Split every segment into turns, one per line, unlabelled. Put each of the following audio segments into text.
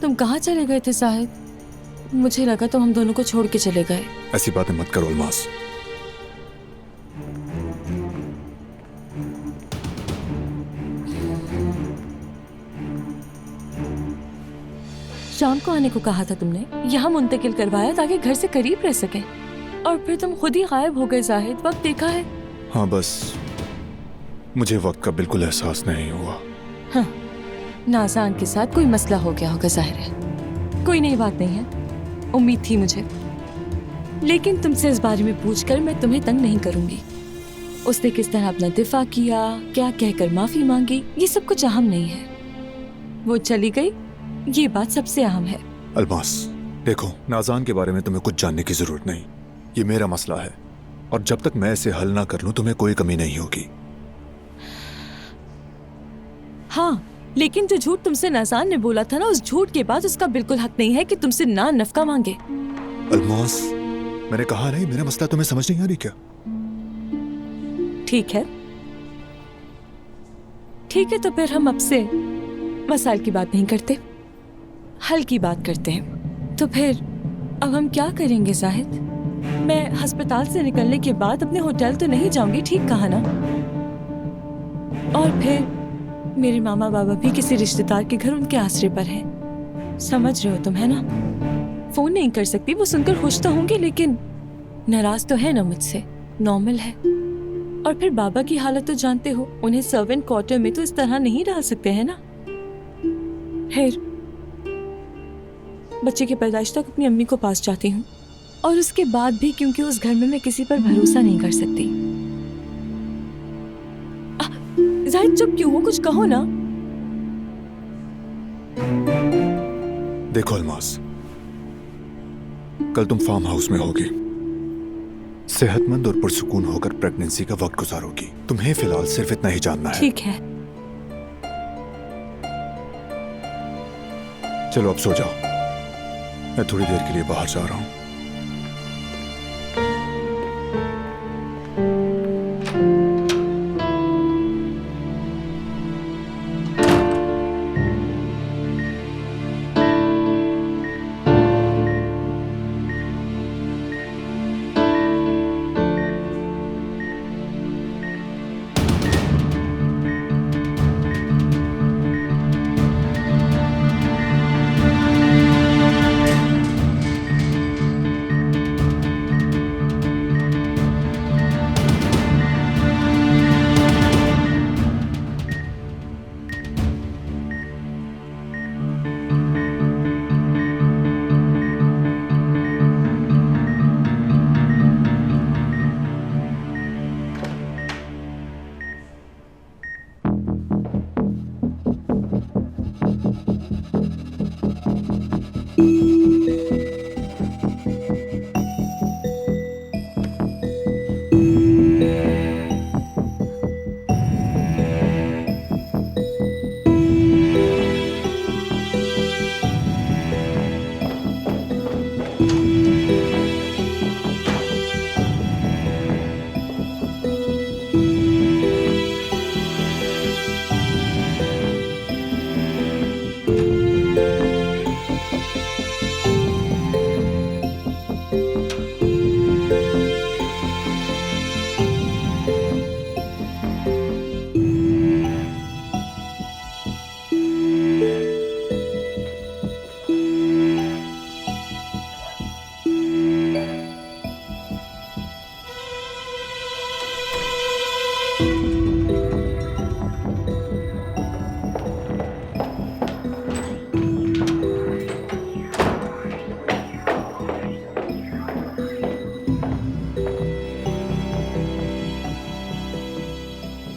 तुम कहाँ चले गए थे साहिद? मुझे लगा तुम हम दोनों को छोड़ के चले गए।
ऐसी बातें मत करो अलमास।
शाम को आने को कहा था तुमने, यहाँ मुंतकिल करवाया ताकि घर से करीब रह सके, और फिर तुम खुद ही गायब हो गए जाहिद। वक्त देखा है?
हाँ, बस मुझे वक्त का बिल्कुल एहसास नहीं हुआ।
हाँ, नाज़ान के साथ कोई मसला हो गया होगा जाहिर है। कोई नई बात नहीं है, उम्मीद थी मुझे, लेकिन तुमसे इस बारे में पूछकर मैं तुम्हें तंग नहीं करूंगी। उसने किस तरह अपना दिफा किया, क्या कहकर माफी मांगी, ये सब कुछ अहम नहीं है। वो चली गई, ये बात सबसे अहम है।
अलमास, देखो, नाज़ान के बारे में तुम्हें कुछ जानने की जरूरत नहीं। ये मेरा मसला है, और जब तक मैं इसे हल ना कर लूं तुम्हें कोई कमी नहीं होगी।
हाँ, लेकिन जो झूठ तुमसे नाज़ान ने बोला था ना, उस झूठ के बाद उसका बिल्कुल हक नहीं है कि तुमसे ना नफका मांगे।
अलमास, मैंने कहा नहीं, मेरा मसला तुम्हें समझ नहीं आ रही क्या?
ठीक है, ठीक है, तो फिर हम अब से मसाइल की बात नहीं करते, हल की बात करते हैं। तो फिर अब हम क्या करेंगे जाहिद? मैं अस्पताल से निकलने के बाद अपने होटल तो नहीं जाऊंगी, ठीक कहा ना? और फिर मेरे मामा बाबा भी किसी रिश्तेदार के घर उनके आसरे पर हैं। समझ रहे हो तुम, है ना? फोन नहीं कर सकती, वो सुनकर खुश तो होंगे लेकिन नाराज तो है ना मुझसे, नॉर्मल है। और फिर बाबा की हालत तो जानते हो, उन्हें सर्वेंट क्वार्टर में तो इस तरह नहीं डाल सकते, है ना? फिर बच्चे की पैदाइश तक अपनी अम्मी को पास जाती हूँ, और उसके बाद भी, क्योंकि उस घर में मैं किसी पर भरोसा नहीं कर सकती। जाहिद, चुप क्यों हो? कुछ कहो ना।
देखो अलमास, कल तुम फार्म हाउस में होगी, सेहतमंद और पुरसुकून होकर प्रेगनेंसी का वक्त गुजारोगी। तुम्हें फिलहाल सिर्फ इतना ही जानना है।
ठीक है।
चलो अब सो जाओ, मैं थोड़ी देर के लिए बाहर जा रहा हूं।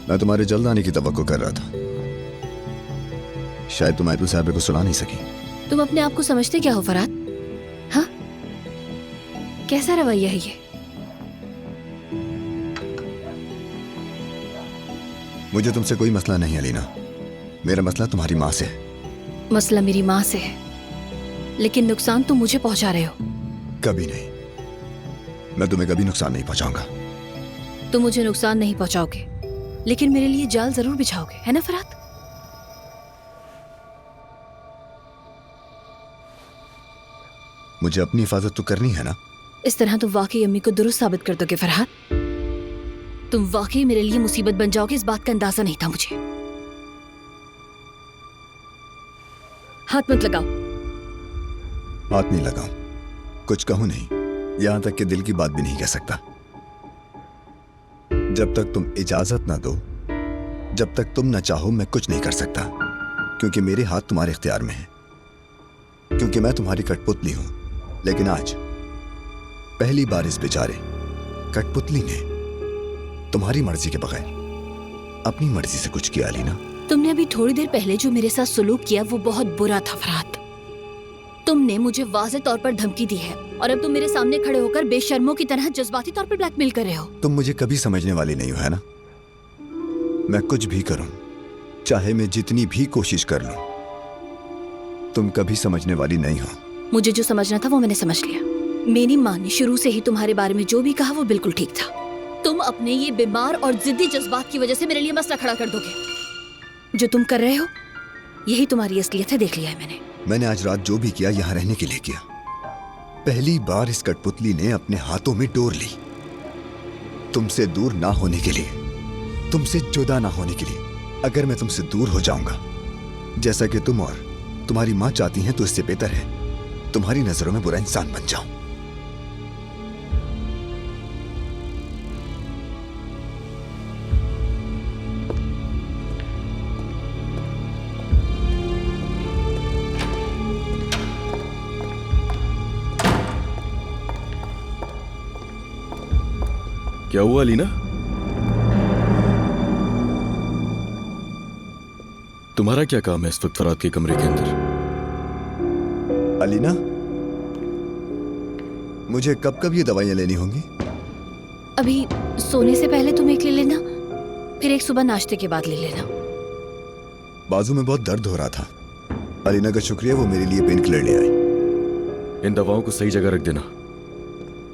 मैं तुम्हारे जल्द आने की तवक्को कर रहा था, शायद तुम आयतुल साहब को सुला नहीं सकी।
तुम अपने आप को समझते क्या हो फरहाद? हाँ, कैसा रवैया है ये?
मुझे तुमसे कोई मसला नहीं अलीना। मेरा मसला तुम्हारी माँ से है।
मसला मेरी माँ से है, लेकिन नुकसान तुम मुझे पहुंचा रहे हो।
कभी नहीं, मैं तुम्हें कभी नुकसान नहीं पहुंचाऊंगा।
तुम मुझे नुकसान नहीं पहुंचाओगे, लेकिन मेरे लिए जाल जरूर बिछाओगे, है ना फरहाद?
मुझे अपनी हिफाजत तो करनी है ना।
इस तरह तुम वाकई अम्मी को दुरुस्त साबित कर दोगे फरहाद। तुम वाकई मेरे लिए मुसीबत बन जाओगे, इस बात का अंदाजा नहीं था मुझे। हाथ मत लगाओ।
हाथ नहीं लगाऊं, कुछ कहूं नहीं, यहां तक कि दिल की बात भी नहीं कह सकता। जब तक तुम इजाजत ना दो, जब तक तुम ना चाहो, मैं कुछ नहीं कर सकता, क्योंकि मेरे हाथ तुम्हारे इख्तियार में हैं, क्योंकि मैं तुम्हारी कठपुतली हूं। लेकिन आज पहली बार इस बेचारे कठपुतली ने तुम्हारी मर्जी के बगैर अपनी मर्जी से कुछ किया अलीना।
तुमने अभी थोड़ी देर पहले जो मेरे साथ सुलूक किया वो बहुत बुरा था फरहाद। तुमने मुझे वाज़ेह तौर पर धमकी दी है और अब तुम मेरे सामने खड़े होकर बेशर्मों की तरह जज्बाती तौर पर ब्लैकमेल कर रहे हो।
तुम मुझे कभी समझने वाली नहीं हो, है ना? मैं कुछ भी करूं, चाहे मैं जितनी भी कोशिश कर लूं, तुम कभी समझने वाली नहीं हो।
मुझे जो समझना था वो मैंने समझ लिया। मेरी माँ ने शुरू से ही तुम्हारे बारे में जो भी कहा वो बिल्कुल ठीक था। तुम अपने ये बीमार और जिद्दी जज्बात की वजह से मेरे लिए मसला खड़ा कर दोगे। जो तुम कर रहे हो यही तुम्हारी असलियत है, देख लिया है मैंने
आज रात जो भी किया यहाँ रहने के लिए किया। पहली बार इस कठपुतली ने अपने हाथों में डोर ली, तुमसे दूर ना होने के लिए, तुमसे जुदा ना होने के लिए। अगर मैं तुमसे दूर हो जाऊंगा जैसा कि तुम और तुम्हारी माँ चाहती हैं, तो इससे बेहतर है तुम्हारी नजरों में बुरा इंसान बन जाऊं।
क्या हुआ अलीना? तुम्हारा क्या काम है इस वक्त फरहाद के कमरे के अंदर?
अलीना, मुझे कब कब ये दवाइयां लेनी होंगी?
अभी सोने से पहले तुम एक ले लेना, फिर एक सुबह नाश्ते के बाद ले लेना।
बाजू में बहुत दर्द हो रहा था। अलीना का शुक्रिया, वो मेरे लिए पेन किलर ले आई।
इन दवाओं को सही जगह रख देना,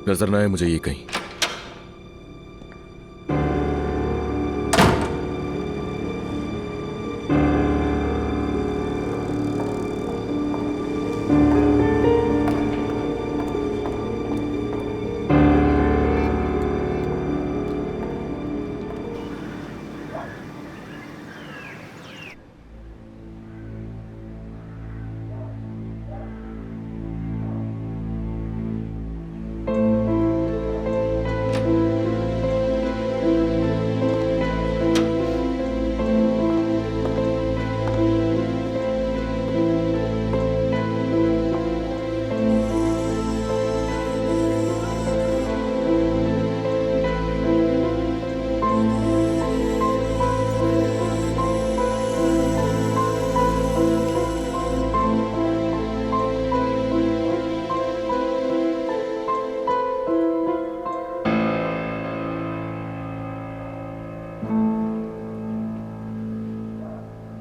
नजर ना आए मुझे ये कहीं।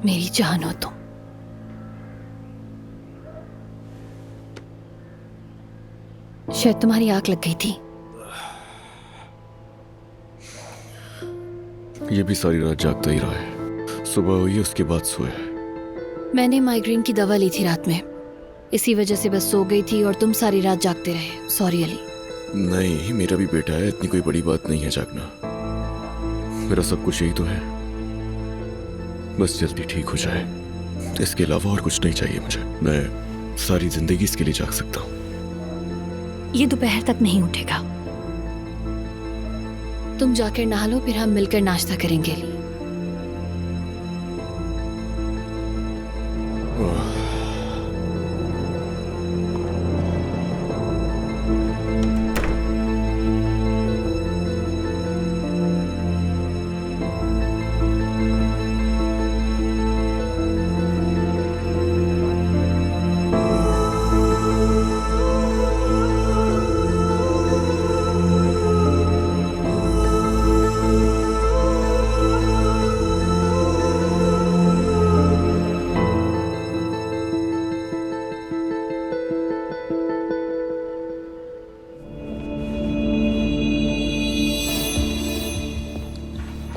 मेरी जान हो तुम। शायद तुम्हारी आंख लग गई थी।
ये भी सारी रात जागता ही रहा है। सुबह हुई उसके बाद सोया।
मैंने माइग्रेन की दवा ली थी रात में, इसी वजह से बस सो गई थी और तुम सारी रात जागते रहे। सॉरी अली।
नहीं, मेरा भी बेटा है, इतनी कोई बड़ी बात नहीं है जागना। मेरा सब कुछ यही तो है, बस जल्दी ठीक हो जाए, इसके अलावा और कुछ नहीं चाहिए मुझे। मैं सारी जिंदगी इसके लिए जाग सकता हूँ।
ये दोपहर तक नहीं उठेगा। तुम जाकर नहा लो, फिर हम मिलकर नाश्ता करेंगे अली।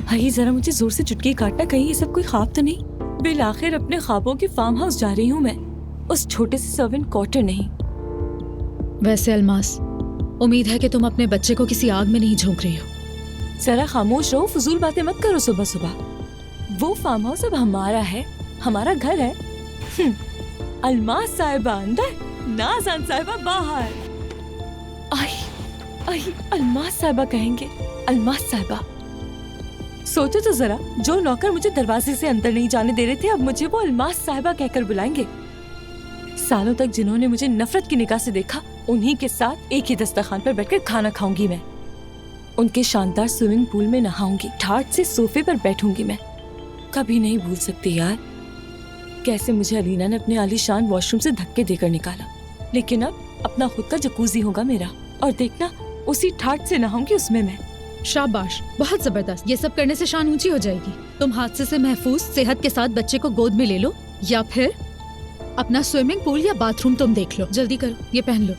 भाई जरा मुझे जोर से चुटकी काटना, कहीं ये सब कोई ख्वाब तो नहीं। बिल आखिर अपने ख्वाबों के फार्म हाउस जा रही हूँ मैं, उस छोटे से सर्वेंट क्वार्टर नहीं।
वैसे अलमास, उम्मीद है कि तुम अपने बच्चे को किसी आग में नहीं झोंक रही हो।
जरा खामोश रहो, फजूल बातें मत करो सुबह सुबह। वो फार्म हाउस अब हमारा है, हमारा घर है। अलमास साहिबा अंदर, नाज़ान साहिबा बाहर। आई आई अलमास साहिबा कहेंगे, अलमास साहिबा। सोचो तो जरा, जो नौकर मुझे दरवाजे से अंदर नहीं जाने दे रहे थे, अब मुझे वो अलमास साहिबा कहकर बुलाएंगे। सालों तक जिन्होंने मुझे नफरत की निगाह से देखा, उन्हीं के साथ एक ही दस्तरखान पर बैठकर खाना खाऊंगी मैं। उनके शानदार स्विमिंग पूल में नहाऊंगी, ठाठ से सोफे पर बैठूंगी मैं। कभी नहीं भूल सकती यार, कैसे मुझे अलीना ने अपने आलीशान वॉशरूम से धक्के देकर निकाला। लेकिन अब अपना खुद का जकूजी होगा मेरा, और देखना उसी ठाठ से नहाऊंगी उसमें मैं।
शाबाश, बहुत जबरदस्त। ये सब करने से शान ऊंची हो जाएगी। तुम हादसे से महफूज सेहत के साथ बच्चे को गोद में ले लो, या फिर अपना स्विमिंग पूल या बाथरूम तुम देख लो। जल्दी करो, ये पहन लो।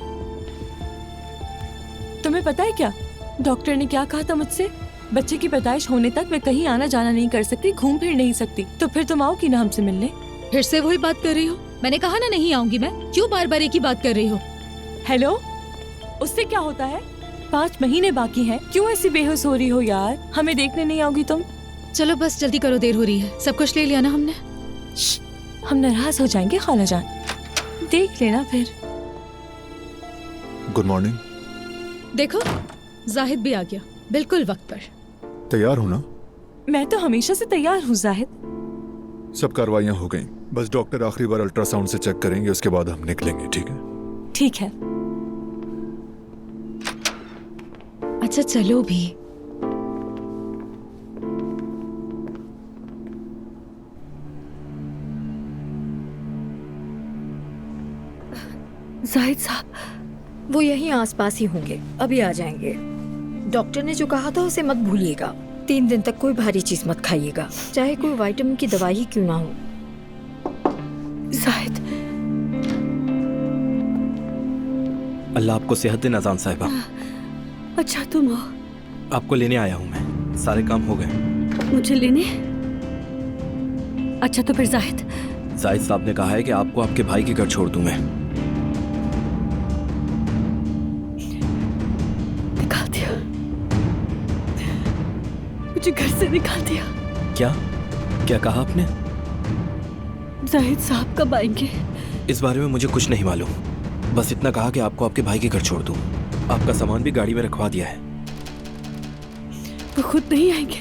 तुम्हें पता है क्या डॉक्टर ने क्या कहा था मुझसे? बच्चे की पैदाइश होने तक मैं कहीं आना जाना नहीं कर सकती, घूम फिर नहीं सकती। तो फिर तुम आओगी ना हमसे मिलने?
फिर से वही बात कर रही हो? मैंने कहा ना नहीं आऊंगी मैं, क्यों बार बार एक ही बात कर रही हो?
हेलो, उससे क्या होता है? 5 महीने बाकी हैं, क्यों ऐसी बेहोश हो रही हो यार? हमें देखने नहीं आओगी तुम?
चलो बस जल्दी करो, देर हो रही है। सब कुछ ले लिया ना हमने?
हम नाराज हो जाएंगे खाला जान, देख लेना फिर।
Good morning.
देखो, जाहिद भी आ गया, बिल्कुल वक्त पर।
तैयार हो ना?
मैं तो हमेशा से तैयार हूँ जाहिद।
सब कार्रवाइयाँ हो गई, बस डॉक्टर आखिरी बार अल्ट्रासाउंड से चेक करेंगे, उसके बाद हम निकलेंगे। ठीक है?
ठीक है।
अच्छा चलो भी।
जाहिद साहब, वो यहीं आसपास ही होंगे, अभी आ जाएंगे। डॉक्टर ने जो कहा था उसे मत भूलिएगा। 3 दिन तक कोई भारी चीज मत खाइएगा, चाहे कोई विटामिन की दवाई ही क्यों ना हो।
जाहिद,
अल्लाह आपको सेहत दे नाज़ान साहिबा।
अच्छा तुम हो?
आपको लेने आया हूँ मैं, सारे काम हो गए।
मुझे लेने? अच्छा तो फिर जाहिद
साहब ने कहा है कि आपको आपके भाई के घर छोड़ दूं मैं।
निकाल दिया, मुझे घर से निकाल दिया।
क्या क्या कहा आपने?
जाहिद साहब कब आएंगे?
इस बारे में मुझे कुछ नहीं मालूम, बस इतना कहा कि आपको आपके भाई के घर छोड़ दूं। आपका सामान भी गाड़ी में रखवा दिया है।
वो खुद नहीं आएंगे?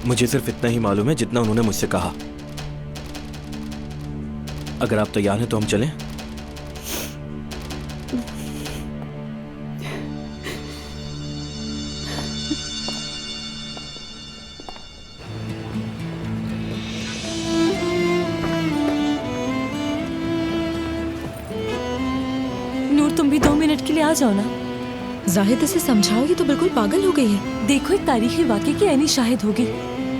मुझे सिर्फ इतना ही मालूम है जितना उन्होंने मुझसे कहा। अगर आप तैयार हैं तो हम चलें।
नूर तुम भी 2 मिनट के लिए आ जाओ ना।
जाहिद इसे समझाओ, ये तो बिल्कुल पागल हो गई है।
देखो एक तारीखी वाक़े की ऐनी शाहिद होगी।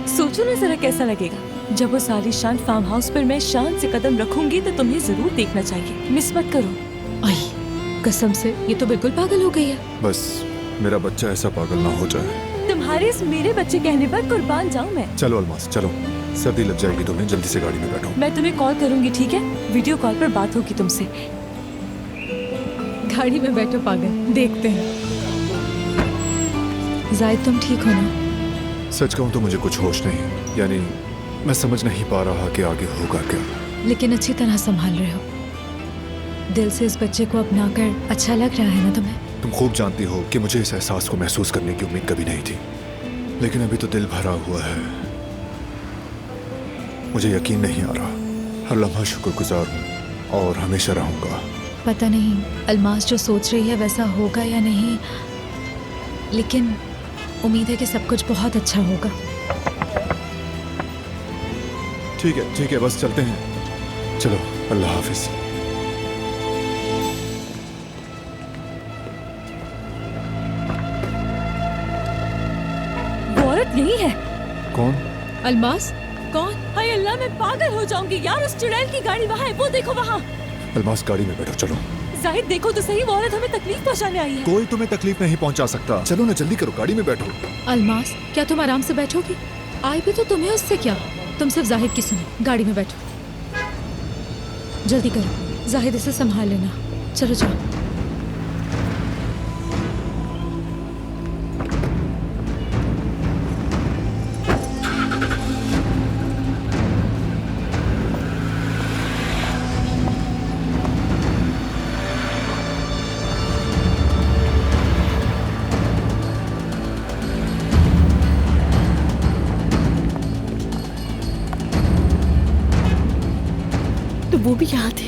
सोचो ना जरा कैसा लगेगा जब उस आलीशान फार्म हाउस पर मैं शान से कदम रखूंगी, तो तुम्हें जरूर देखना चाहिए, मिस मत करो।
आई कसम से, ये तो बिल्कुल पागल हो गई है।
बस मेरा बच्चा ऐसा पागल ना हो जाए।
तुम्हारे इस मेरे बच्चे कहने पर कुर्बान जाऊं मैं।
चलो अलमास चलो, सर्दी लग जाएगी तुम्हें, जल्दी से गाड़ी में बैठो।
मैं तुम्हें कॉल करूंगी, ठीक है? वीडियो कॉल पर बात होगी तुमसे।
गाड़ी में बैठो पागल, देखते हैं। जाहिद तुम ठीक हो ना?
सच कहूँ तो मुझे कुछ होश नहीं, यानी मैं समझ नहीं पा रहा कि आगे होगा क्या।
लेकिन अच्छी तरह संभाल रहे हो। दिल से इस बच्चे को अपना कर अच्छा लग रहा है ना तुम्हें?
तुम खूब जानती हो कि मुझे इस एहसास को महसूस करने की उम्मीद कभी नहीं थी, लेकिन अभी तो दिल भरा हुआ है। मुझे यकीन नहीं आ रहा। हर लम्हा शुक्रगुजार हूँ और हमेशा रहूंगा।
पता नहीं अलमास जो सोच रही है वैसा होगा या नहीं, लेकिन उम्मीद है कि सब कुछ बहुत अच्छा होगा।
ठीक है, बस चलते हैं। चलो, अल्लाह हाफिज।
वो औरत यही है।
कौन?
अलमास? कौन?
हाय अल्लाह, मैं पागल हो जाऊंगी यार। उस चुड़ैल की गाड़ी वहाँ है, वो देखो वहाँ।
अलमास गाड़ी में बैठो, चलो।
जाहिद देखो तो सही, वो औरत हमें तकलीफ पहुँचाने आई है।
कोई तुम्हें तकलीफ नहीं पहुंचा सकता। चलो ना, जल्दी करो, गाड़ी में बैठो।
अलमास, क्या तुम आराम से बैठोगी? आई भी तो तुम्हें उससे क्या? तुम सिर्फ जाहिद की सुनो। गाड़ी में बैठो, जल्दी करो। जाहिद इसे संभाल लेना। चलो जाओ।
तो वो भी यहाँ थे?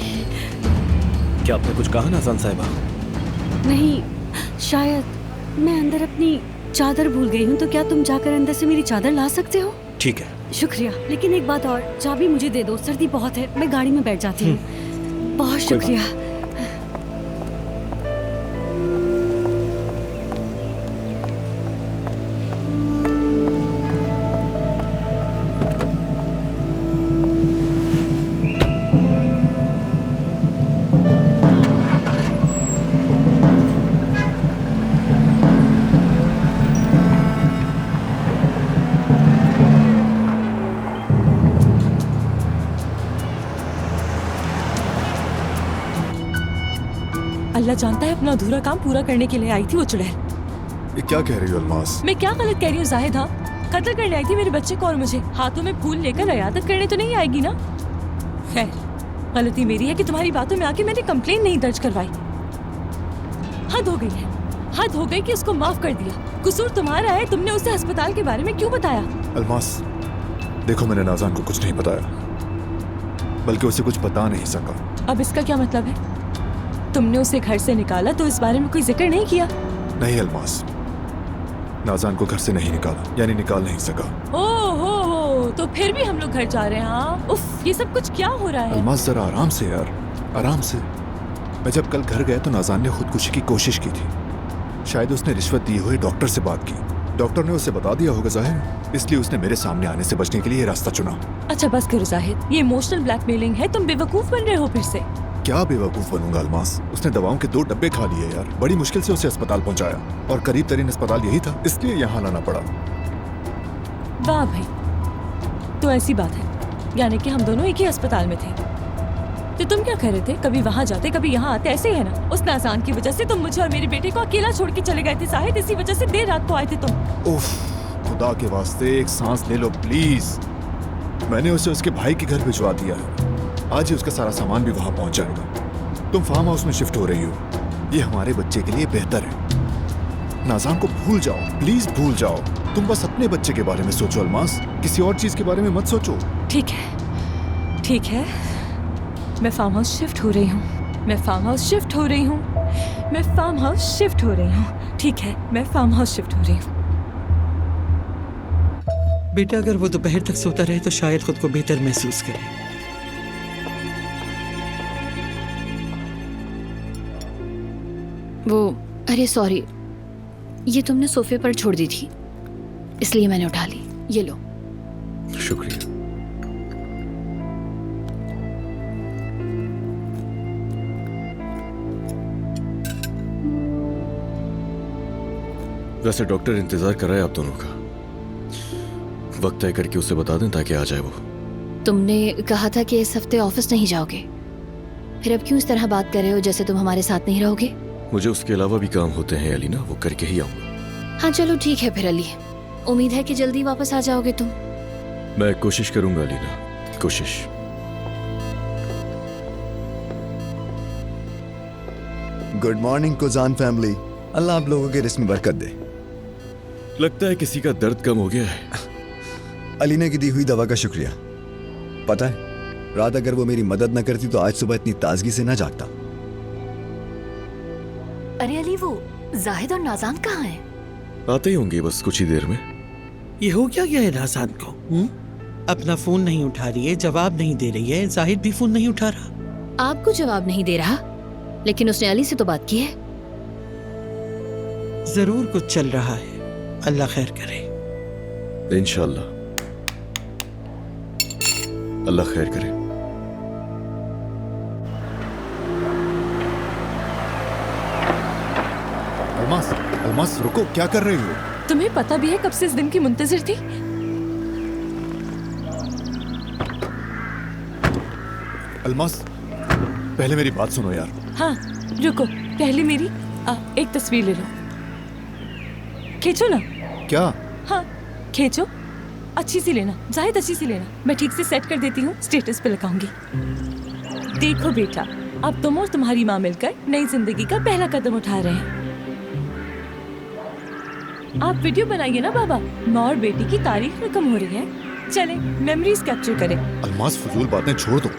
क्या आपने कुछ कहा नाज़ान साहिबा?
नहीं, शायद मैं अंदर अपनी चादर भूल गई हूँ, तो क्या तुम जाकर अंदर से मेरी चादर ला सकते हो?
ठीक है।
शुक्रिया, लेकिन एक बात और, चाबी मुझे दे दो, सर्दी बहुत है, मैं गाड़ी में बैठ जाती हूँ। बहुत शुक्रिया।
अल्लाह जानता है अपना अधूरा काम पूरा करने के लिए आई थी वो चुड़ैल।
ये क्या कह रही हो अल्मास?
मैं क्या गलत कह रही हूँ जाहिद? हाँ, कत्ल करने आई थी मेरे बच्चे को और मुझे। हाथों में फूल लेकर इयादत करने तो नहीं आएगी ना? खैर, गलती मेरी है कि तुम्हारी बातों में आके मैंने कंप्लेन नहीं दर्ज करवाई। हद हो गई है, हद हो गई कि उसको माफ कर दिया। कसूर तुम्हारा है, तुमने उसे अस्पताल के बारे में क्यों बताया?
अल्मास, देखो मैंने नाज़ान को कुछ नहीं बताया, बल्कि उसे कुछ बता नहीं सका।
अब इसका क्या मतलब है? तुमने उसे घर से निकाला तो इस बारे में कोई जिक्र नहीं किया?
नहीं अल्मास, नाज़ान को घर से नहीं निकाला, यानी निकाल नहीं सका।
हो, तो फिर भी हम लोग घर जा रहे हैं। हाँ, उफ, ये सब कुछ क्या हो रहा है?
अल्मास जरा आराम से यार, आराम से। मैं जब कल घर गया तो नाज़ान ने खुदकुशी की कोशिश की थी। शायद उसने रिश्वत दिए हुए डॉक्टर से बात की। डॉक्टर ने उसे बता दिया होगा जाहिर, इसलिए उसने मेरे सामने आने से बचने के लिए ये रास्ता चुना।
अच्छा बस करो जाहिद, ये इमोशनल ब्लैकमेलिंग है। तुम बेवकूफ बन रहे हो फिर से।
क्या बेवकूफ बनूंगा अल्मास? उसने दवाओं के 2 डब्बे खा लिए यार, बड़ी मुश्किल से उसे अस्पताल पहुंचाया, और करीब तरीन अस्पताल यही था, इसलिए यहाँ लाना पड़ा।
वाह भाई, तो ऐसी बात है, यानी कि हम दोनों एक ही अस्पताल में थे। तो तुम क्या कर रहे थे? कभी वहाँ जाते कभी यहाँ आते, ऐसे ही है ना? उस नाज़ान की वजह से तुम मुझे और मेरे बेटे को अकेला छोड़ के चले गए थे शायद, इसी वजह से देर रात को आए थे तुम।
उफ, खुदा के वास्ते एक सांस ले लो प्लीज। मैंने उसे उसके भाई के घर भिजवा दिया है, आज ही उसका सारा सामान भी वहां पहुंच जाएगा। तुम फार्म हाउस में शिफ्ट हो रही हो, ये हमारे बच्चे के लिए बेहतर है। नाज़ान को भूल जाओ, प्लीज भूल जाओ। तुम बस अपने बच्चे के बारे में सोचो अल्मास, किसी और चीज के बारे में मत सोचो।
ठीक है, ठीक है, मैं फार्म हाउस शिफ्ट हो रही हूँ, मैं फार्म हाउस शिफ्ट हो रही हूँ, मैं फार्म हाउस शिफ्ट हो रही हूँ। ठीक है, मैं फार्म हाउस शिफ्ट हो रही हूँ।
बेटा, अगर वो दोपहर तक सोता रहे तो शायद खुद को बेहतर महसूस करे।
वो, अरे सॉरी, ये तुमने सोफे पर छोड़ दी थी, इसलिए मैंने उठा ली। ये लो।
शुक्रिया। वैसे डॉक्टर इंतजार कर रहा है आप दोनों का, वक्त तय करके उसे बता दें ताकि आ जाए वो।
तुमने कहा था कि इस हफ्ते ऑफिस नहीं जाओगे, फिर अब क्यों इस तरह बात कर रहे हो जैसे तुम हमारे साथ नहीं रहोगे?
मुझे उसके अलावा भी काम होते हैं अलीना, वो करके ही आऊंगा।
हाँ चलो ठीक है फिर अली, उम्मीद है कि जल्दी वापस आ जाओगे तुम।
मैं कोशिश करूंगा अलीना, कोशिश।
गुड मॉर्निंग कुजान फैमिली, अल्लाह आप लोगों के रिस्क में बरकत दे।
लगता है किसी का दर्द कम हो गया है।
अलीना की दी हुई दवा का शुक्रिया। पता है, रात अगर वो मेरी मदद न करती तो आज सुबह इतनी ताजगी से ना जागता।
अरे अली, वो जाहिद और नाज़ान कहाँ हैं?
आते ही होंगे बस कुछ ही देर में।
ये हो क्या गया है नाज़ान को? अपना फोन नहीं उठा रही है, जवाब नहीं दे रही है, जाहिद भी फोन नहीं उठा रहा।
आपको जवाब नहीं दे रहा, लेकिन उसने अली से तो बात की है।
जरूर कुछ चल रहा है, अल्लाह खैर करे।
इंशाल्लाह, अल्लाह खैर करे।
अल्मास, अल्मास रुको, क्या कर रही हो?
तुम्हें पता भी है कब से इस दिन की मुंतजिर थी?
अलमास, पहले मेरी बात सुनो यार।
हाँ रुको, पहले मेरी एक तस्वीर ले लो। खींचो ना।
क्या?
हाँ खींचो, अच्छी सी लेना, जाहिद अच्छी सी लेना। मैं ठीक से सेट कर देती हूँ, स्टेटस पे लगाऊंगी। देखो बेटा, अब तुम और तुम्हारी माँ मिलकर नई जिंदगी का पहला कदम उठा रहे हैं। आप वीडियो बनाइए ना बाबा, माँ और बेटी की तारीफ रकम हो रही है। चले मेमोरीज कैप्चर करें।
अलमास, फजूल बातें छोड़ दो,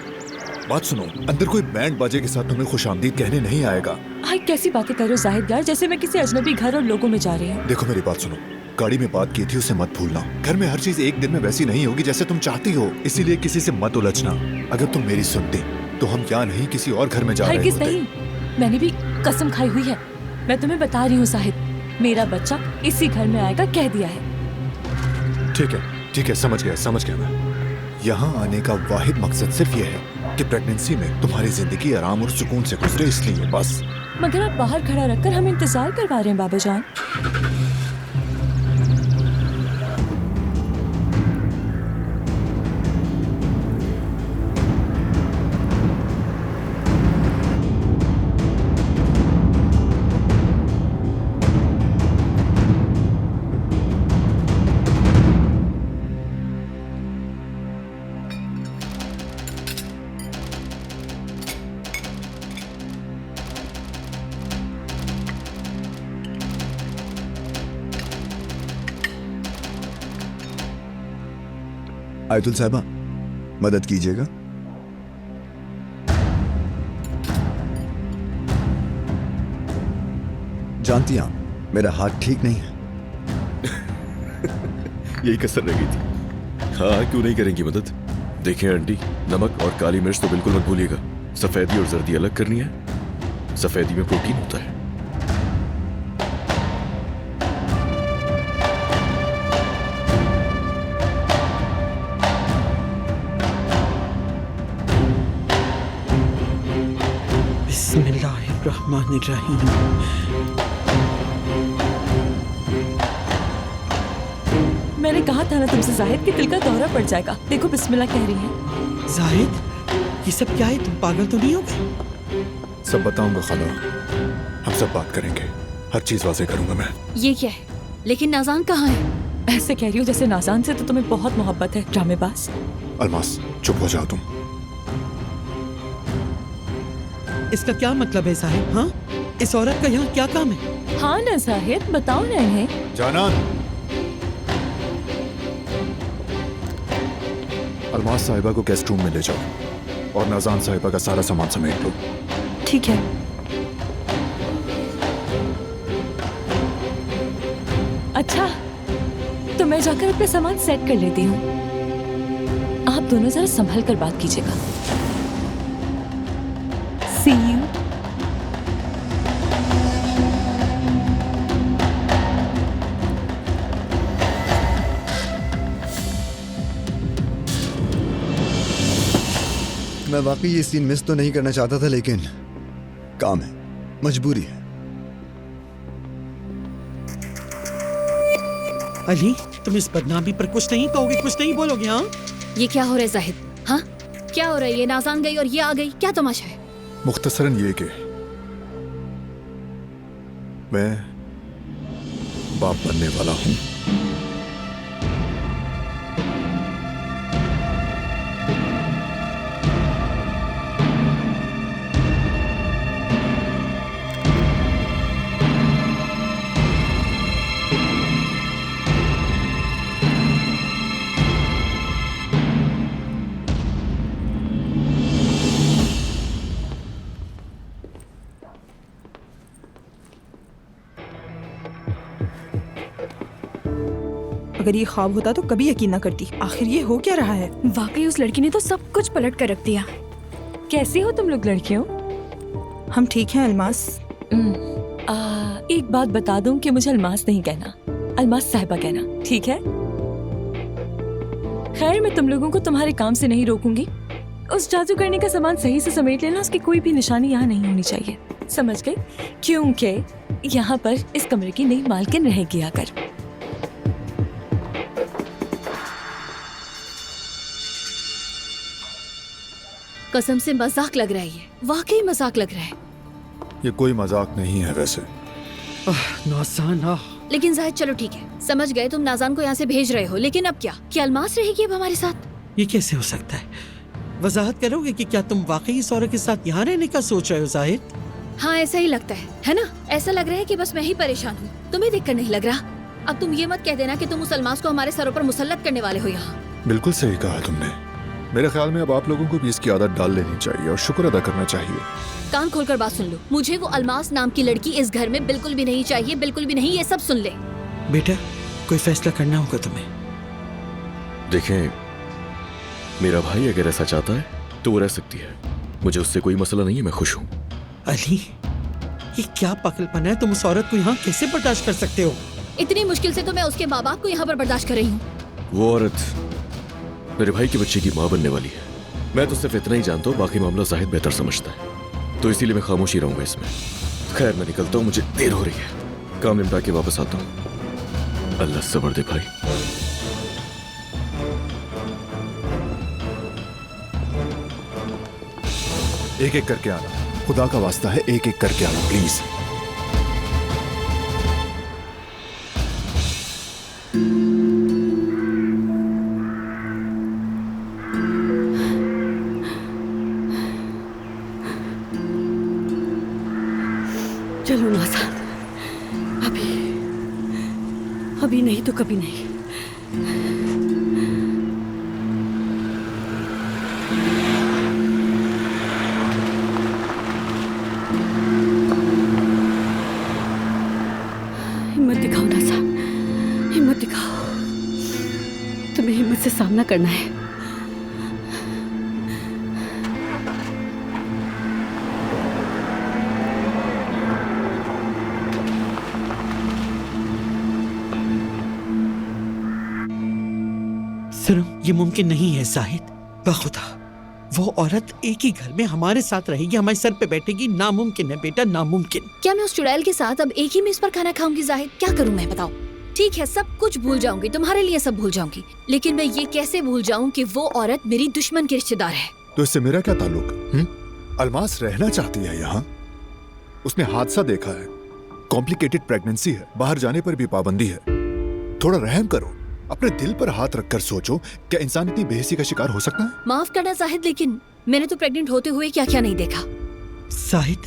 बात सुनो। अंदर कोई बैंड बाजे के साथ तुम्हें खुशामदीद कहने नहीं आएगा।
हाय कैसी बातें कर रहे हो जाहिद यार, जैसे मैं किसी अजनबी घर और लोगों में जा रही हूँ।
देखो मेरी बात सुनो, गाड़ी में बात की थी उसे मत भूलना। घर में हर चीज एक दिन में वैसी नहीं होगी जैसे तुम चाहती हो, इसीलिए किसी से मत उलझना। अगर तुम मेरी सुनती तो हम क्या नहीं किसी और घर में जा रहे
हरगिज़
होते।
नहीं, मैंने भी कसम खाई हुई है। मैं तुम्हें बता रही हूँ जाहिद, मेरा बच्चा इसी घर में आएगा, कह दिया है।
ठीक है, समझ गया मैं। यहाँ आने का वाहिद मकसद सिर्फ ये है कि प्रेगनेंसी में तुम्हारी जिंदगी आराम और सुकून से गुजरे, इसलिए बस।
मगर आप बाहर खड़ा रखकर हमें इंतजार करवा रहे हैं बाबा जान।
आयतुल साहिबा, मदद कीजिएगा। जानती हैं आप, मेरा हाथ ठीक नहीं है।
यही कसर रह गई थी। हाँ क्यों नहीं करेंगी मदद। देखें आंटी, नमक और काली मिर्च तो बिल्कुल मत भूलिएगा। सफेदी और जर्दी अलग करनी है। सफेदी में प्रोटीन होता है।
बिस्मिल्लाहिर्रहमानिर्रहीम।
मैंने कहा था ना तुमसे जाहिद कि दिल का दौरा पड़ जाएगा। देखो बिस्मिल्लाह कह रही है।
जाहिद, ये सब क्या है? तुम पागल तो नहीं हो गए?
सब बताऊंगा खाला, हम सब बात करेंगे, हर चीज वाज़ेह करूंगा मैं।
ये क्या है? लेकिन नाज़ान कहाँ है?
ऐसे कह रही हो जैसे नाज़ान से तो तुम्हें बहुत मोहब्बत है, ड्रामेबाज।
अलमास, चुप हो जाओ तुम।
इसका क्या मतलब है साहिब? हाँ, इस औरत का यहाँ क्या काम है?
हाँ ना जाहिद, बताओ ना इन्हें।
जानान, अलमास साहिबा को गेस्ट रूम में ले जाओ और नाज़ान साहिबा का सारा सामान समेट लो।
ठीक है। अच्छा, तो मैं जाकर अपना सामान सेट कर लेती हूँ। आप दोनों जरा संभल कर बात कीजिएगा। See you.
मैं वाकई ये सीन मिस तो नहीं करना चाहता था, लेकिन काम है, मजबूरी है।
अली, तुम इस बदनामी पर कुछ नहीं कहोगे, कुछ नहीं बोलोगे? हाँ,
ये क्या हो रहा है जाहिद? हाँ, क्या हो रहा है? ये नाज़ान गई और ये आ गई, क्या तमाशा है?
मुख्तसरन ये कि मैं बाप बनने वाला हूं।
अगर ये ख्वाब होता तो कभी यकीन ना करती। आखिर ये हो क्या रहा है?
वाकई उस लड़की ने तो सब कुछ पलट कर रख दिया।
कैसी हो तुम लोग लड़कियों?
हम ठीक हैं अलमास।
एक बात बता दूं कि मुझे अलमास नहीं कहना, अलमास साहिबा कहना, ठीक है? खैर, मैं तुम लोगों को तुम्हारे काम से नहीं रोकूंगी। उस जादू करने का सामान सही से समेट लेना, उसकी कोई भी निशानी यहाँ नहीं होनी चाहिए, समझ गए? क्योंकि यहाँ पर इस कमरे की नई मालकिन रहेगी आकर।
कसम से मजाक लग रहा है, ये वाकई मजाक लग रहा है।
ये कोई मजाक नहीं है वैसे।
नाज़ान
लेकिन जाहिद चलो ठीक है, समझ गए तुम नाज़ान को यहाँ से भेज रहे हो, लेकिन अब क्या अलमास रहेगी अब हमारे साथ?
ये कैसे हो सकता है? वजाहत करोगे कि क्या तुम वाकई इस औरत के साथ यहाँ रहने का सोच रहे हो जाहिद?
हाँ ऐसा ही लगता है ना? ऐसा लग रहा है कि बस मैं ही परेशान हूँ, तुम्हें देखकर नहीं लग रहा। अब तुम ये मत कह देना कि तुम उस अलमास को हमारे सरों पर मुसल्लत करने वाले हो यहाँ।
बिल्कुल सही कहा तुमने। मेरे ख्याल में अब आप लोगों को भी इसकी आदत डाल लेनी चाहिए और शुक्र अदा करना चाहिए।
कान खोलकर बात सुन लो, मुझे वो अलमास नाम की लड़की इस घर में बिल्कुल भी नहीं चाहिए, बिल्कुल भी नहीं। ये सब सुन ले।
बेटा कोई फैसला करना होगा तुम्हें।
देखें, मेरा भाई अगर ऐसा चाहता है तो वो रह सकती है, मुझे उससे कोई मसला नहीं है, मैं खुश हूँ।
अली ये क्या पागलपन है? तुम उस औरत को यहाँ कैसे बर्दाश्त कर सकते हो?
इतनी मुश्किल से तो मैं उसके माँ बाप को यहाँ पर बर्दाश्त कर रही हूँ।
वो औरत मेरे भाई के बच्चे की माँ बनने वाली है। मैं तो सिर्फ इतना ही जानता हूँ, बाकी मामला जाहिद बेहतर समझता है, तो इसीलिए मैं खामोशी रहूंगा इसमें। खैर मैं निकलता हूँ, मुझे देर हो रही है, काम निपटा के वापस आता हूँ। अल्लाह सब्र दे भाई।
एक एक करके आना, खुदा का वास्ता है, एक एक करके आना प्लीज।
चलो नाज़ान, अभी नहीं तो कभी नहीं। हिम्मत दिखाओ नाज़ान, हिम्मत दिखाओ। तुम्हें हिम्मत से सामना करना है।
सुनो, ये मुमकिन नहीं है जाहिद। बखुदा वो औरत एक ही घर में हमारे साथ रहेगी, हमारे सर पे बैठेगी। नामुमकिन है बेटा, नामुमकिन।
क्या मैं उस चुड़ैल के साथ अब एक ही मेज पर खाना खाऊंगी जाहिद? क्या करूं मैं, बताओ? ठीक है, सब कुछ भूल जाऊंगी, तुम्हारे लिए सब भूल जाऊंगी, लेकिन मैं ये कैसे भूल जाऊं कि वो औरत मेरी दुश्मन की रिश्तेदार है?
तो इससे मेरा क्या ताल्लुक? अलमास रहना चाहती है यहाँ, उसने हादसा देखा है, कॉम्प्लिकेटेड प्रेगनेंसी है, बाहर जाने पर भी पाबंदी है। थोड़ा रहम करो, अपने दिल पर हाथ रखकर सोचो, क्या इंसान इतनी बेहिसी का शिकार हो सकता है?
माफ करना जाहिद, लेकिन मैंने तो प्रेग्नेंट होते हुए क्या क्या नहीं देखा।
जाहिद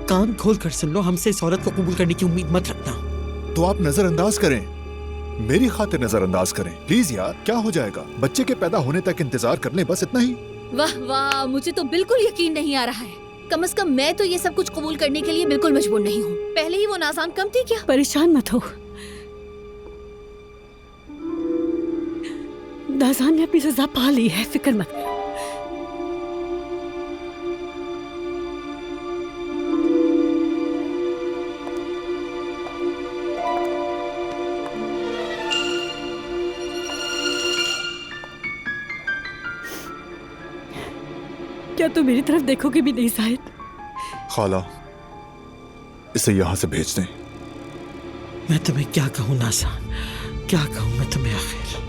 कान खोल कर सुन लो, हमसे इस औरत को कबूल करने की उम्मीद मत रखना।
तो आप नजरअंदाज करें, मेरी खातिर नजरअंदाज करें प्लीज यार। क्या हो जाएगा, बच्चे के पैदा होने तक इंतजार कर लें, बस इतना ही।
वाह वाह, मुझे तो बिल्कुल यकीन नहीं आ रहा है। कम से कम मैं तो ये सब कुछ कबूल करने के लिए बिल्कुल मजबूर नहीं हूँ। पहले ही वो नाज़ान कम थी क्या?
परेशान मत हो, नाज़ान ने अपनी सजा पा ली है, फिक्र मत करो। क्या तुम मेरी तरफ देखोगे भी नहीं जाहिद?
खाला, इसे यहाँ से भेज दें।
मैं तुम्हें क्या कहूँ नाज़ान, क्या कहूँ मैं तुम्हें आखिर?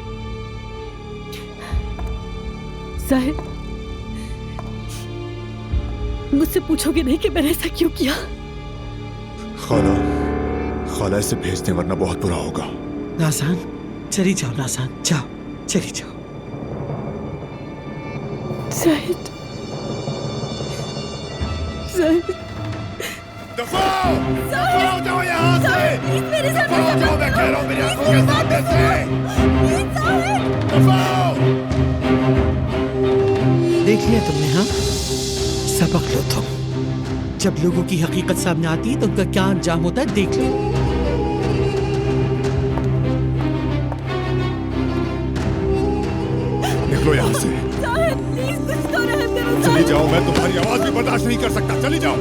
जाहिद, मुझसे पूछोगे नहीं कि मैंने ऐसा क्यों किया?
खाला इसे भेज दें वरना बहुत बुरा होगा।
नाज़ान चली जाओ, नाज़ान जाओ, चली जाओ।
जाहिद, जाहिद,
दफा हो जाओ यहाँ से, दफा हो जाओ, मैं कह रहा हूँ मेरी आंखों के सामने से, दफा हो।
देख लिया तुमने? हाँ, सबक लो तुम। जब लोगों की हकीकत सामने आती है तो उनका क्या अंजाम होता है देख लो।
निकलो यहाँ से, चली जाओ, मैं तुम्हारी आवाज भी बर्दाश्त नहीं कर सकता, चली जाओ।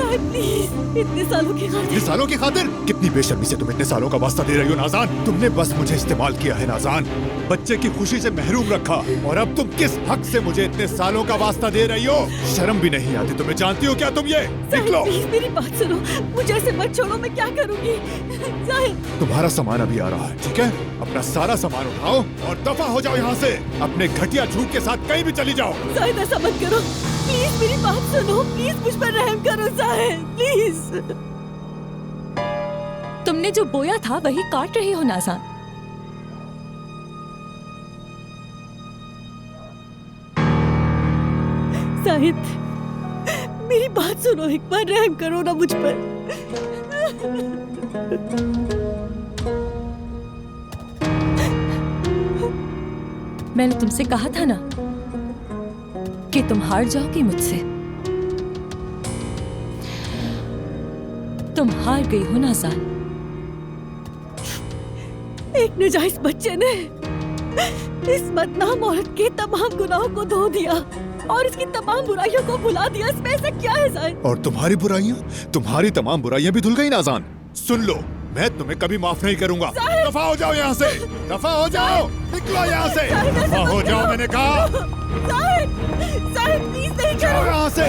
साहब प्लीज, इतने सालों की खातिर।
इतने सालों की खातिर? कितनी बेशर्मी से तुम इतने सालों का वास्ता दे रही हो नाज़ान। तुमने बस मुझे इस्तेमाल किया है नाज़ान, बच्चे की खुशी से महरूम रखा, और अब तुम किस हक से मुझे इतने सालों का वास्ता दे रही हो? शर्म भी नहीं आती तुम्हें? जानती हो क्या तुम ये? निकलो।
प्लीज मेरी बात सुनो, मुझे ऐसे मत छोड़ो, मैं क्या करूंगी? साहिद,
तुम्हारा सामान अभी आ रहा है, ठीक है? अपना सारा सामान उठाओ और दफा हो जाओ यहाँ से। अपने घटिया झूठ के साथ कहीं भी चली जाओ।
साहिद ऐसा मत करो, प्लीज मेरी बात सुनो, प्लीज मुझ पर रहम करो साहिद, प्लीज। तुमने जो बोया था वही काट रही हो नाज़ान। साहिद मेरी बात सुनो, एक बार रहम करो ना मुझ पर। मैंने तुमसे कहा था ना कि तुम हार जाओगी मुझसे। तुम हार गई हो नाज़ान। एक नाजायज बच्चे ने इस बदनाम औरत के तमाम गुनाहों को धो दिया और इसकी तमाम बुराइयों को भुला दिया। इसमें ऐसा क्या है साहिद?
और तुम्हारी बुराइयां, तुम्हारी तमाम बुराइयां भी धुल गई नाज़ान। सुन लो, मैं तुम्हें कभी माफ नहीं करूंगा। दफा हो जाओ यहाँ से, दफा हो जाओ, निकलो यहाँ से, दफा हो जाओ मैंने कहा।
साहिद प्लीज नहीं
जाओ
करो
यहाँ से।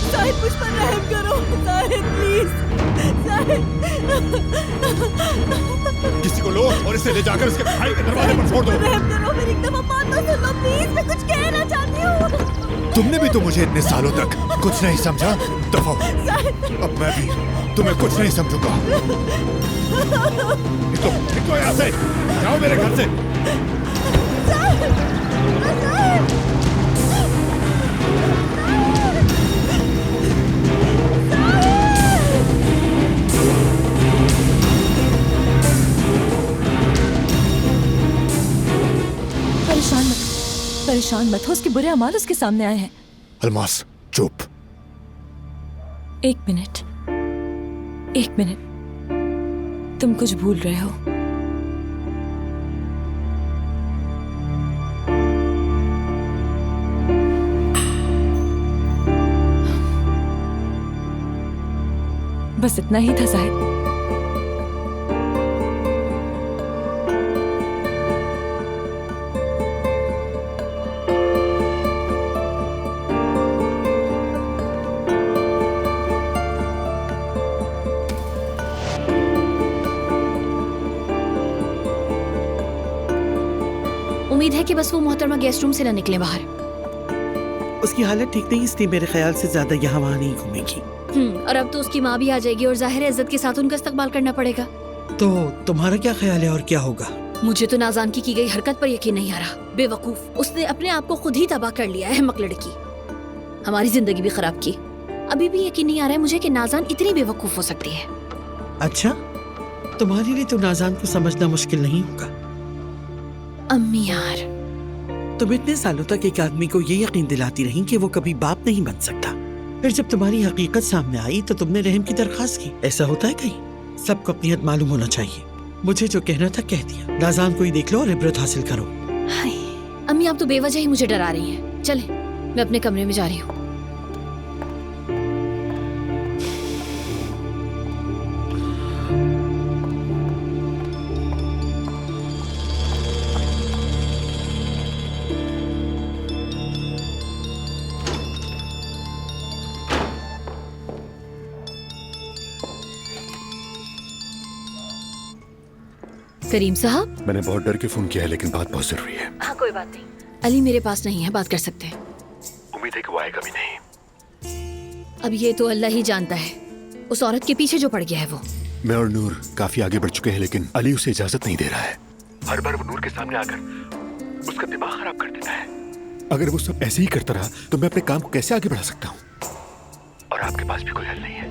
साहिद मुझ पर रहम करो साहिद प्लीज। साहिद
किसी को लो और इसे ले जाकर इसके भाई के दरवाजे पर छोड़ दो।
रहम करो, मेरी एक दफा बात तो सुन लो प्लीज, मैं कुछ कहना चाहती हूँ।
तुमने भी तो मुझे इतने सालों तक कुछ नहीं समझा। दफा हो। अब मैं भी तुम्हें कुछ नहीं समझूंगा। निकलो, निकलो यहाँ से, जाओ मेरे घर से।
परेशान मत हो, उसके बुरे अमाल उसके सामने आए हैं।
अलमास चुप।
एक मिनट, तुम कुछ भूल रहे हो। बस इतना ही था साहिद।
उम्मीद है कि बस वो मोहतरमा गेस्ट रूम से ना निकले बाहर।
उसकी हालत ठीक नहीं, इसलिए मेरे ख्याल से ज्यादा यहाँ वहाँ नहीं घूमेगी।
और अब तो उसकी माँ भी आ जाएगी और जाहिर है इज्जत के साथ उनका इस्तकबाल करना पड़ेगा।
तो तुम्हारा क्या ख्याल है और क्या होगा?
मुझे तो नाज़ान की गई हरकत पर यकीन नहीं आ रहा। बेवकूफ, उसने अपने आप को खुद ही तबाह कर लिया है। अहमक लड़की, हमारी जिंदगी भी खराब की। अभी भी यकीन नहीं आ रहा है मुझे कि नाज़ान इतनी बेवकूफ हो सकती है।
अच्छा, तुम्हारे लिए तो नाज़ान को समझना मुश्किल नहीं होगा।
अम्मी यार,
तुम इतने सालों तक एक आदमी को ये यकीन दिलाती रही कि वो कभी बाप नहीं बन सकता, फिर जब तुम्हारी हकीकत सामने आई तो तुमने रहम की दरखास्त की। ऐसा होता है कहीं? सबको अपनी हद मालूम होना चाहिए। मुझे जो कहना था कह दिया। नाज़ान को ही देख लो और इबरत हासिल करो।
हाय अम्मी, आप तो बेवजह ही मुझे डरा रही हैं। चले, मैं अपने कमरे में जा रही हूँ। करीम साहब,
मैंने बहुत डर के फोन किया है, लेकिन बात बहुत जरूरी है।
हाँ कोई बात नहीं। अली मेरे पास नहीं है, बात कर सकते हैं।
उम्मीद है कि वो आएगा भी नहीं।
अब ये तो अल्लाह ही जानता है उस औरत के पीछे जो पड़ गया है वो।
मैं और नूर काफी आगे बढ़ चुके हैं, लेकिन अली उसे इजाजत नहीं दे रहा है। हर बार वो नूर के सामने आकर उसका दिमाग खराब कर देता है। अगर वो सब ऐसे ही करता रहा तो मैं अपने काम को कैसे आगे बढ़ा सकता हूँ? और आपके पास भी कोई हल नहीं है।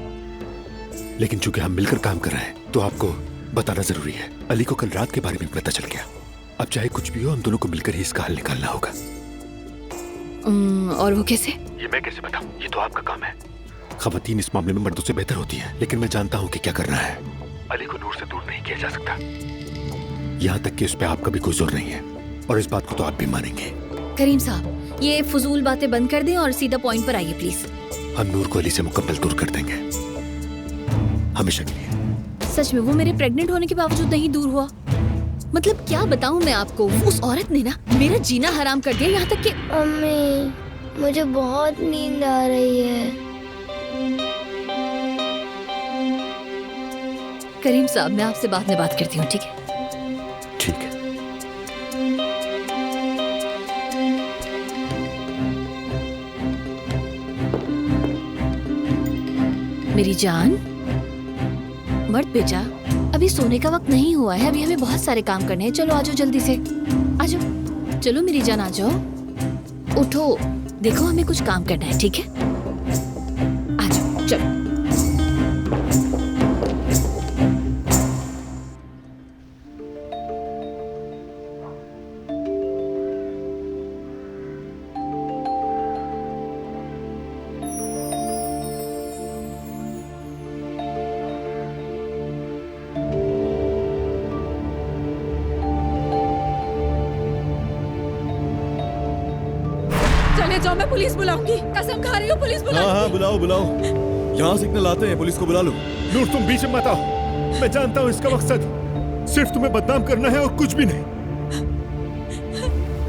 लेकिन चूंकि हम मिलकर काम कर रहे हैं तो आपको बताना जरूरी है। अली को कल रात के बारे में पता चल गया। अब चाहे कुछ भी हो, हम दोनों को मिलकर ही इसका हल निकालना होगा।
और वो कैसे?
ये मैं कैसे बताऊं? ये तो आपका काम है। खवातीन इस मामले में मर्दों से बेहतर होती हैं, लेकिन मैं जानता हूँ कि क्या करना है। अली को नूर से दूर नहीं किया जा सकता, यहाँ तक कि उस पर आपका भी कोई जोर नहीं है। और इस बात को तो आप भी मानेंगे।
करीम साहब, ये फजूल बातें बंद कर दें और सीधा पॉइंट पर आइए प्लीज।
हम नूर को अली से मुकम्मल दूर कर देंगे, हमेशा के लिए।
सच में वो मेरे प्रेग्नेंट होने के बावजूद नहीं दूर हुआ? मतलब क्या बताऊं मैं आपको, उस औरत ने ना मेरा जीना हराम कर दिया, यहाँ तक कि
अम्मी मुझे बहुत नींद आ रही है।
करीम साहब, मैं आपसे बाद में बात करती हूँ, ठीक है?
ठीक है।
मेरी जान, मर्द बेटा, अभी सोने का वक्त नहीं हुआ है, अभी हमें बहुत सारे काम करने हैं। चलो आ जाओ जल्दी से, आ जाओ। चलो मेरी जान आ जाओ, उठो, देखो हमें कुछ काम करना है, ठीक है? आ जाओ, चलो।
चले जाओ, मैं पुलिस बुलाऊंगी, कसम खा रही हूँ पुलिस बुलाऊंगी।
हाँ बुलाओ बुलाओ, यहाँ सिग्नल आते हैं, पुलिस को बुला लो। नूर तुम बीच में मत आओ, मैं जानता हूँ इसका मकसद सिर्फ तुम्हें बदनाम करना है और कुछ भी नहीं।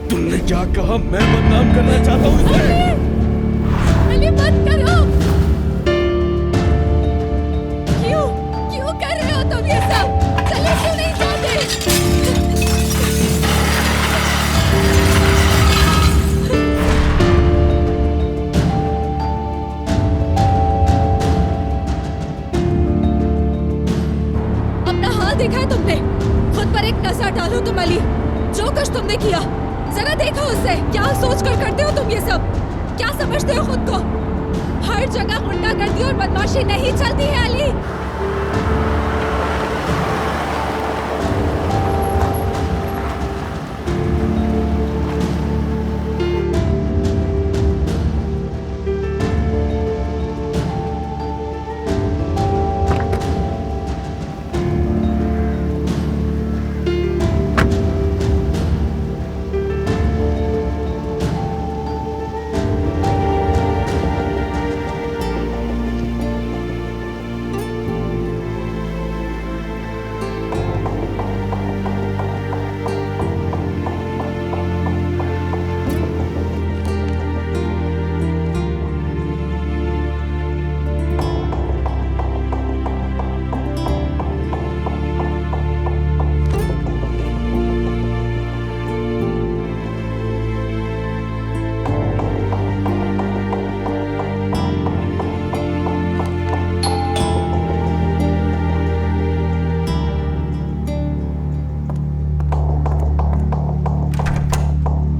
तुमने क्या कहा? मैं बदनाम करना चाहता हूँ इसे?
अली मत करो। क्यों कर रहे हो तुम ये सब? चले क्यों नहीं जाते? अपना हाल देखा है तुमने? खुद पर एक नजर डालो तुम अली, जो कुछ तुमने किया जरा देखो उससे। क्या सोच कर करते हो तुम ये सब? क्या समझते हो खुद को? हर जगह गुंडागर्दी और बदमाशी नहीं चलती है अली।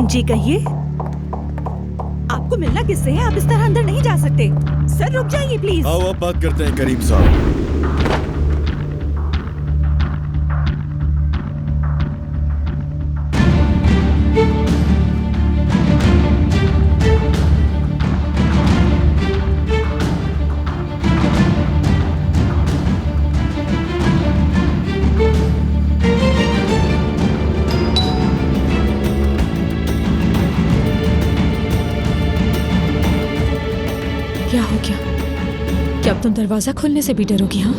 जी कहिए, आपको मिलना किससे है? आप इस तरह अंदर नहीं जा सकते। सर रुक जाइए प्लीज।
आओ अब बात करते हैं करीम साहब।
क्या हो गया? क्या अब तुम दरवाजा खोलने से भी डरोगी? हाँ,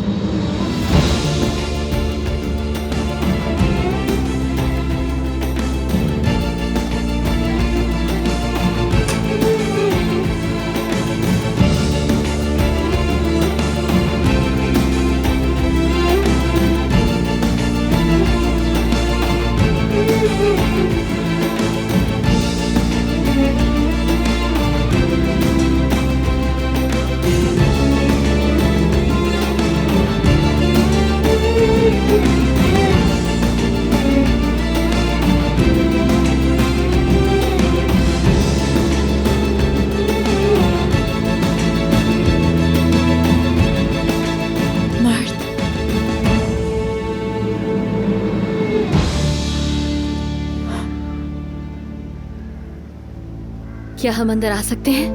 क्या हम अंदर आ सकते हैं?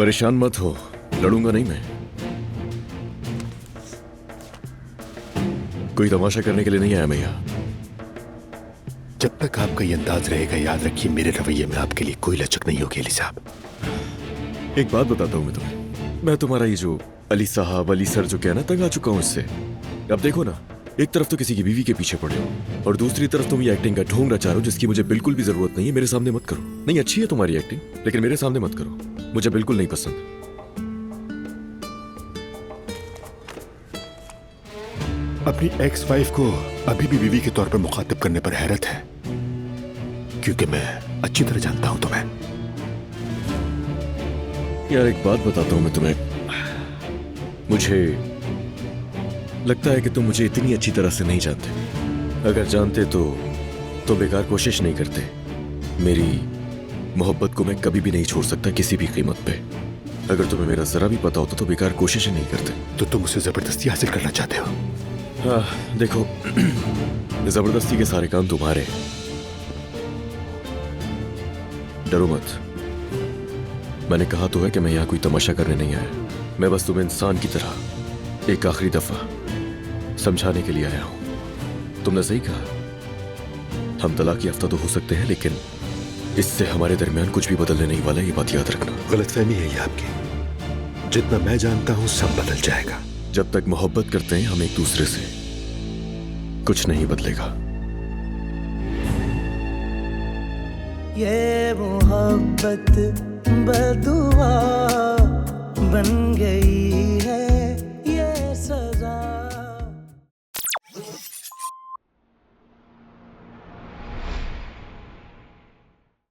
परेशान मत हो, लड़ूंगा नहीं मैं। कोई तमाशा करने के लिए नहीं आया मैं यहाँ।
जब तक आपका ये अंदाज रहेगा, याद रखिए मेरे रवैये में आपके लिए कोई लचक नहीं होगी अली साहब।
एक बात बताता हूँ मैं तुम्हें, मैं तुम्हारा ये जो अली साहब, अली सर जो कहना, तंग आ चुका हूँ इससे। अब देखो ना, एक तरफ तो किसी की बीवी के पीछे पड़े हो और दूसरी तरफ तुम ये एक्टिंग का ढोंग रचा रहे हो जिसकी मुझे बिल्कुल भी जरूरत नहीं है। मेरे सामने मत करो। नहीं, अच्छी है तुम्हारी एक्टिंग, लेकिन मेरे सामने मत करो, मुझे बिल्कुल नहीं पसंद।
अपनी एक्स वाइफ को अभी भी बीवी के तौर पर मुखातिब करने पर हैरत है, क्योंकि मैं अच्छी तरह जानता हूं तुम्हें।
यार एक बात बताता हूं मैं तुम्हें, मुझे लगता है कि तुम मुझे इतनी अच्छी तरह से नहीं जानते। अगर जानते तो बेकार कोशिश नहीं करते। मेरी मोहब्बत को मैं कभी भी नहीं छोड़ सकता किसी भी कीमत पे। अगर तुम्हें मेरा जरा भी पता होता तो बेकार कोशिश ही नहीं करते।
तो तुम उसे जबरदस्ती हासिल करना चाहते हो?
हाँ देखो, जबरदस्ती के सारे काम तुम्हारे। डरो मत, मैंने कहा तो है कि मैं यहाँ कोई तमाशा करने नहीं आया। मैं बस तुम्हें इंसान की तरह एक आखिरी दफा समझाने के लिए आया हूं। तुमने सही कहा, हम तलाक याफ्ता तो हो सकते हैं, लेकिन इससे हमारे दरमियान कुछ भी बदलने नहीं वाला, ये बात याद रखना।
गलतफहमी है ये आपकी। जितना मैं जानता हूं सब बदल जाएगा।
जब तक मोहब्बत करते हैं हम एक दूसरे से, कुछ नहीं बदलेगा।
ये मोहब्बत बदुआ बन गई है